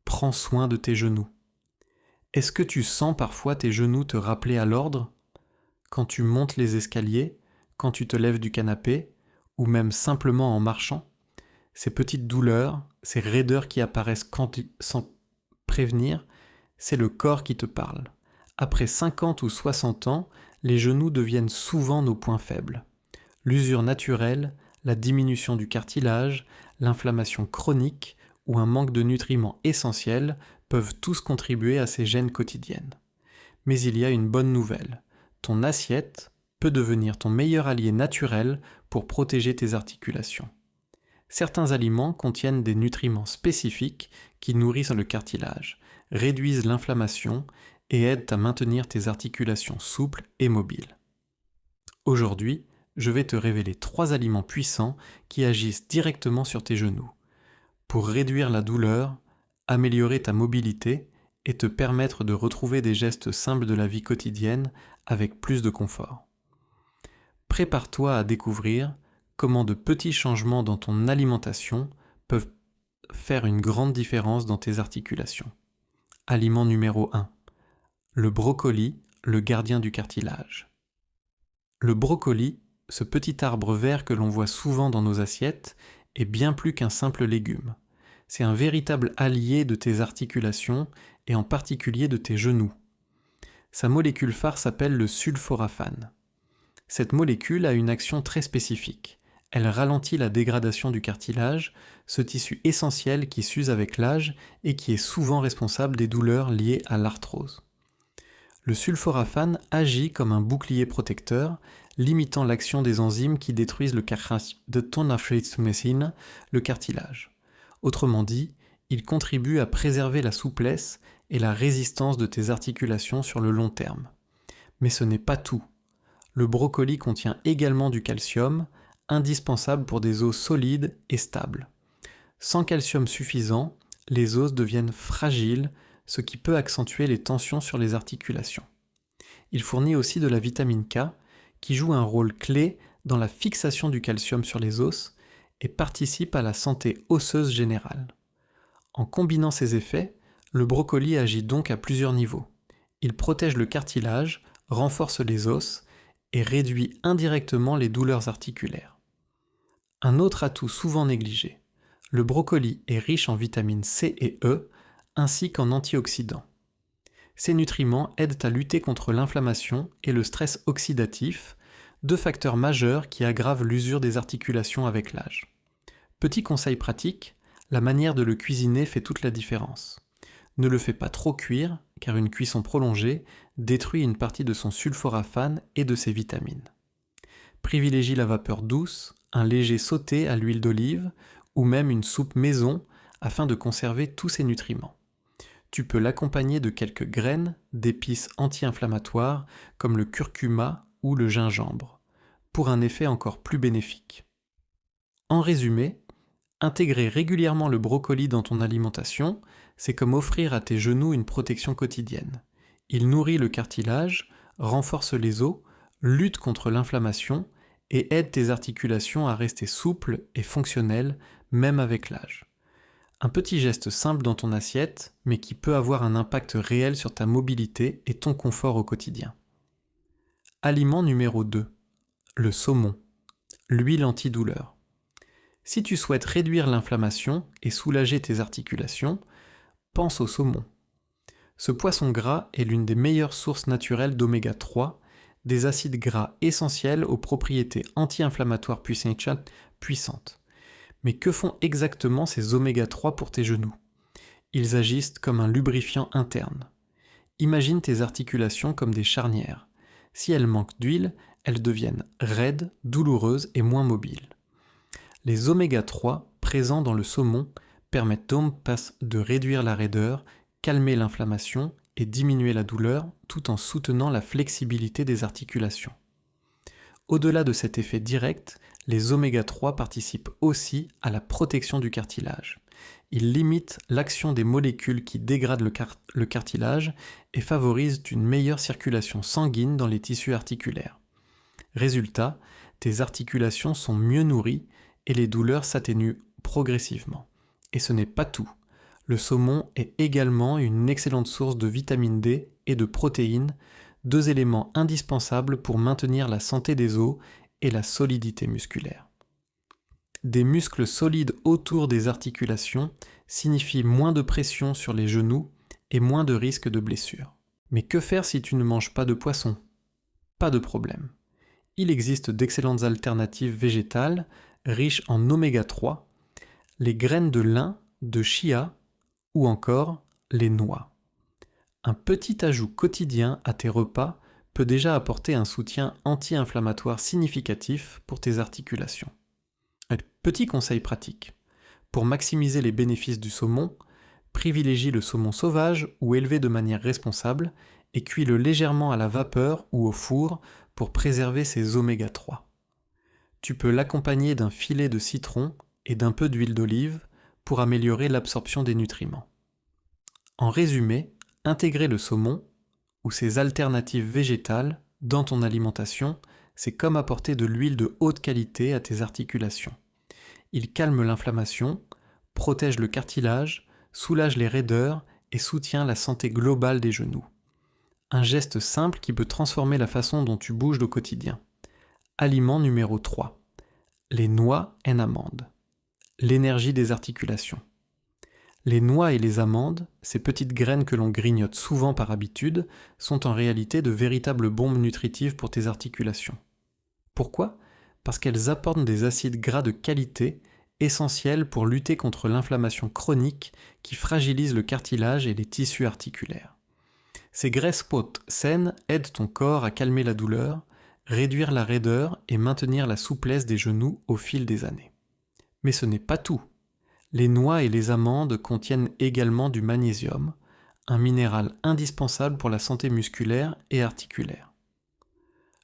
Prends soin de tes genoux. Est-ce que tu sens parfois tes genoux te rappeler à l'ordre? Quand tu montes les escaliers, quand tu te lèves du canapé, ou même simplement en marchant? Ces petites douleurs, ces raideurs qui apparaissent sans prévenir, c'est le corps qui te parle. Après 50 ou 60 ans, les genoux deviennent souvent nos points faibles. L'usure naturelle, la diminution du cartilage, l'inflammation chronique ou un manque de nutriments essentiels peuvent tous contribuer à ces gênes quotidiennes. Mais il y a une bonne nouvelle. Ton assiette peut devenir ton meilleur allié naturel pour protéger tes articulations. Certains aliments contiennent des nutriments spécifiques qui nourrissent le cartilage, réduisent l'inflammation et aident à maintenir tes articulations souples et mobiles. Aujourd'hui, je vais te révéler 3 aliments puissants qui agissent directement sur tes genoux, pour réduire la douleur, améliorer ta mobilité et te permettre de retrouver des gestes simples de la vie quotidienne avec plus de confort. Prépare-toi à découvrir comment de petits changements dans ton alimentation peuvent faire une grande différence dans tes articulations. Aliment numéro 1. Le brocoli, le gardien du cartilage. Le brocoli, ce petit arbre vert que l'on voit souvent dans nos assiettes, est bien plus qu'un simple légume. C'est un véritable allié de tes articulations et en particulier de tes genoux. Sa molécule phare s'appelle le sulforaphane. Cette molécule a une action très spécifique. Elle ralentit la dégradation du cartilage, ce tissu essentiel qui s'use avec l'âge et qui est souvent responsable des douleurs liées à l'arthrose. Le sulforaphane agit comme un bouclier protecteur, limitant l'action des enzymes qui détruisent le cartilage. Autrement dit, il contribue à préserver la souplesse et la résistance de tes articulations sur le long terme. Mais ce n'est pas tout. Le brocoli contient également du calcium, indispensable pour des os solides et stables. Sans calcium suffisant, les os deviennent fragiles, ce qui peut accentuer les tensions sur les articulations. Il fournit aussi de la vitamine K, qui joue un rôle clé dans la fixation du calcium sur les os et participe à la santé osseuse générale. En combinant ces effets, le brocoli agit donc à plusieurs niveaux. Il protège le cartilage, renforce les os et réduit indirectement les douleurs articulaires. Un autre atout souvent négligé, le brocoli est riche en vitamines C et E, ainsi qu'en antioxydants. Ces nutriments aident à lutter contre l'inflammation et le stress oxydatif, 2 facteurs majeurs qui aggravent l'usure des articulations avec l'âge. Petit conseil pratique, la manière de le cuisiner fait toute la différence. Ne le fais pas trop cuire, car une cuisson prolongée détruit une partie de son sulforaphane et de ses vitamines. Privilégie la vapeur douce, un léger sauté à l'huile d'olive ou même une soupe maison afin de conserver tous ces nutriments. Tu peux l'accompagner de quelques graines d'épices anti-inflammatoires comme le curcuma ou le gingembre, pour un effet encore plus bénéfique. En résumé, intégrer régulièrement le brocoli dans ton alimentation, c'est comme offrir à tes genoux une protection quotidienne. Il nourrit le cartilage, renforce les os, lutte contre l'inflammation et aide tes articulations à rester souples et fonctionnelles, même avec l'âge. Un petit geste simple dans ton assiette, mais qui peut avoir un impact réel sur ta mobilité et ton confort au quotidien. Aliment numéro 2. Le saumon. L'huile antidouleur. Si tu souhaites réduire l'inflammation et soulager tes articulations, pense au saumon. Ce poisson gras est l'une des meilleures sources naturelles d'oméga 3, des acides gras essentiels aux propriétés anti-inflammatoires puissantes. Mais que font exactement ces oméga 3 pour tes genoux? Ils agissent comme un lubrifiant interne. Imagine tes articulations comme des charnières. Si elles manquent d'huile, elles deviennent raides, douloureuses et moins mobiles. Les oméga 3 présents dans le saumon permettent donc de réduire la raideur, calmer l'inflammation et diminuer la douleur tout en soutenant la flexibilité des articulations. Au-delà de cet effet direct, les oméga 3 participent aussi à la protection du cartilage. Ils limitent l'action des molécules qui dégradent le cartilage et favorisent une meilleure circulation sanguine dans les tissus articulaires. Résultat, tes articulations sont mieux nourries et les douleurs s'atténuent progressivement. Et ce n'est pas tout. Le saumon est également une excellente source de vitamine D et de protéines, deux éléments indispensables pour maintenir la santé des os et la solidité musculaire. Des muscles solides autour des articulations signifient moins de pression sur les genoux et moins de risque de blessure. Mais que faire si tu ne manges pas de poisson ? Pas de problème. Il existe d'excellentes alternatives végétales riches en oméga 3, les graines de lin, de chia ou encore les noix. Un petit ajout quotidien à tes repas peut déjà apporter un soutien anti-inflammatoire significatif pour tes articulations. Petit conseil pratique. Pour maximiser les bénéfices du saumon, privilégie le saumon sauvage ou élevé de manière responsable et cuis-le légèrement à la vapeur ou au four pour préserver ses oméga 3. Tu peux l'accompagner d'un filet de citron et d'un peu d'huile d'olive pour améliorer l'absorption des nutriments. En résumé, intégrer le saumon ou ses alternatives végétales dans ton alimentation, c'est comme apporter de l'huile de haute qualité à tes articulations. Il calme l'inflammation, protège le cartilage, soulage les raideurs et soutient la santé globale des genoux. Un geste simple qui peut transformer la façon dont tu bouges au quotidien. Aliment numéro 3. Les noix en amandes. L'énergie des articulations. Les noix et les amandes, ces petites graines que l'on grignote souvent par habitude, sont en réalité de véritables bombes nutritives pour tes articulations. Pourquoi ? Parce qu'elles apportent des acides gras de qualité, essentiels pour lutter contre l'inflammation chronique qui fragilise le cartilage et les tissus articulaires. Ces graisses hautes saines aident ton corps à calmer la douleur, réduire la raideur et maintenir la souplesse des genoux au fil des années. Mais ce n'est pas tout. Les noix et les amandes contiennent également du magnésium, un minéral indispensable pour la santé musculaire et articulaire.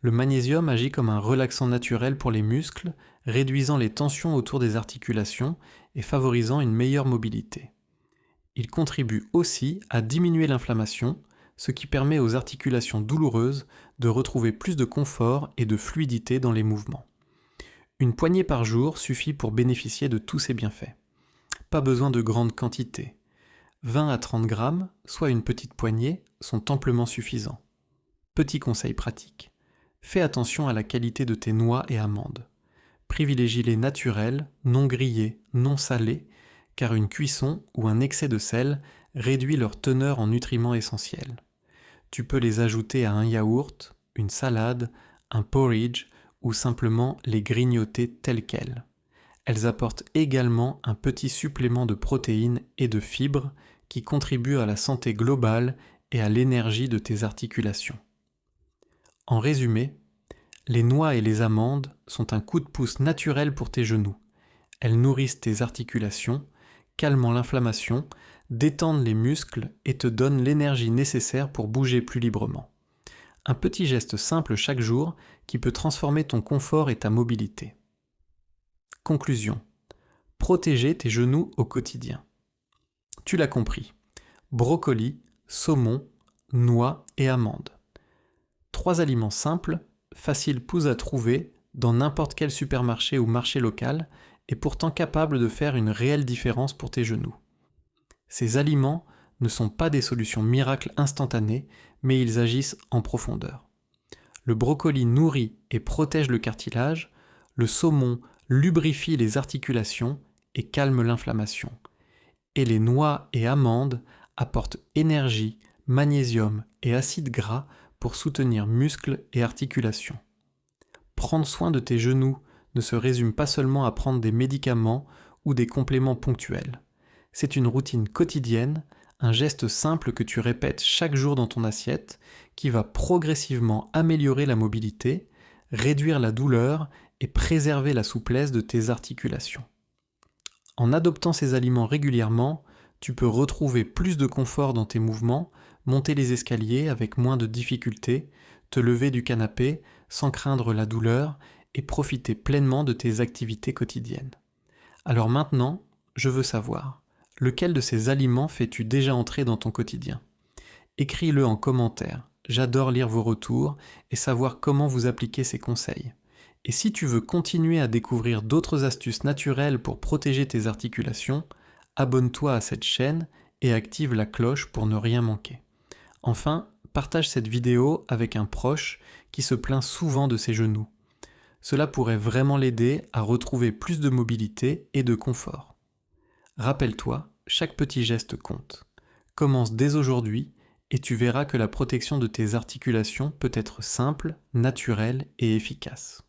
Le magnésium agit comme un relaxant naturel pour les muscles, réduisant les tensions autour des articulations et favorisant une meilleure mobilité. Il contribue aussi à diminuer l'inflammation, ce qui permet aux articulations douloureuses de retrouver plus de confort et de fluidité dans les mouvements. Une poignée par jour suffit pour bénéficier de tous ces bienfaits. Pas besoin de grandes quantités. 20 à 30 grammes, soit une petite poignée, sont amplement suffisants. Petit conseil pratique. Fais attention à la qualité de tes noix et amandes. Privilégie les naturelles, non grillées, non salées, car une cuisson ou un excès de sel réduit leur teneur en nutriments essentiels. Tu peux les ajouter à un yaourt, une salade, un porridge ou simplement les grignoter telles quelles. Elles apportent également un petit supplément de protéines et de fibres qui contribuent à la santé globale et à l'énergie de tes articulations. En résumé, les noix et les amandes sont un coup de pouce naturel pour tes genoux. Elles nourrissent tes articulations, calmant l'inflammation, détendent les muscles et te donnent l'énergie nécessaire pour bouger plus librement. Un petit geste simple chaque jour qui peut transformer ton confort et ta mobilité. Conclusion. Protéger tes genoux au quotidien. Tu l'as compris. Brocoli, saumon, noix et amandes. 3 aliments simples, faciles à trouver dans n'importe quel supermarché ou marché local et pourtant capables de faire une réelle différence pour tes genoux. Ces aliments ne sont pas des solutions miracles instantanées, mais ils agissent en profondeur. Le brocoli nourrit et protège le cartilage, le saumon lubrifie les articulations et calme l'inflammation. Et les noix et amandes apportent énergie, magnésium et acides gras pour soutenir muscles et articulations. Prendre soin de tes genoux ne se résume pas seulement à prendre des médicaments ou des compléments ponctuels. C'est une routine quotidienne, un geste simple que tu répètes chaque jour dans ton assiette qui va progressivement améliorer la mobilité, réduire la douleur et préserver la souplesse de tes articulations. En adoptant ces aliments régulièrement, tu peux retrouver plus de confort dans tes mouvements, monter les escaliers avec moins de difficultés, te lever du canapé sans craindre la douleur et profiter pleinement de tes activités quotidiennes. Alors maintenant, je veux savoir, lequel de ces aliments fais-tu déjà entrer dans ton quotidien ? Écris-le en commentaire, j'adore lire vos retours et savoir comment vous appliquez ces conseils. Et si tu veux continuer à découvrir d'autres astuces naturelles pour protéger tes articulations, abonne-toi à cette chaîne et active la cloche pour ne rien manquer. Enfin, partage cette vidéo avec un proche qui se plaint souvent de ses genoux. Cela pourrait vraiment l'aider à retrouver plus de mobilité et de confort. Rappelle-toi, chaque petit geste compte. Commence dès aujourd'hui et tu verras que la protection de tes articulations peut être simple, naturelle et efficace.